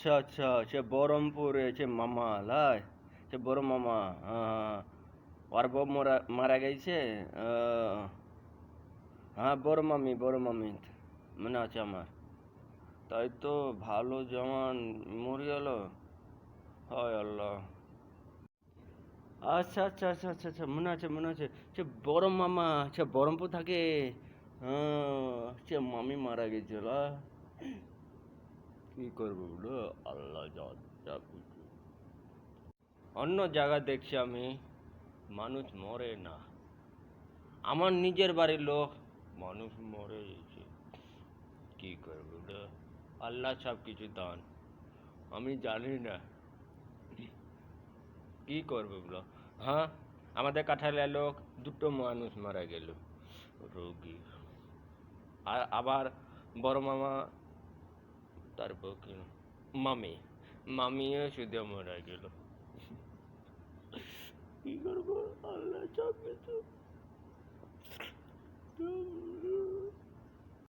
আচ্ছা আচ্ছা, সে বহরমপুরে সে মামা লাই, সে বড় মামা। ওর বউ মারা গেছে। আহ, হ্যাঁ, বড় মামি মনে আছে আমার। তাই তো, ভালো জওয়ান মরে গেল। হায় আল্লাহ। আচ্ছা আচ্ছা আচ্ছা আচ্ছা আচ্ছা, মনে আছে। সে বড় মামা, সে বহরমপুর থাকে। সে মামি মারা গেছিল। কি করবো বলো, আল্লাহ জান, যা কিছু। অন্য জায়গা দেখছি আমি, মানুষ মরে না। আমার নিজের বাড়ির লোক, মানুষ মরে গেছে। কি করবো বলো, আল্লাহ সব কিছু দান, আমি জানি না কি করবো বলো। হ্যাঁ, আমাদের কাঠালিয়া লোক দুটো মানুষ মারা গেল, রোগী। আর আবার বড় মামা, তারপর কি, মামি, মামিও শুধু মারা গেল। কি করবো, আল্লাহ সব কিছু।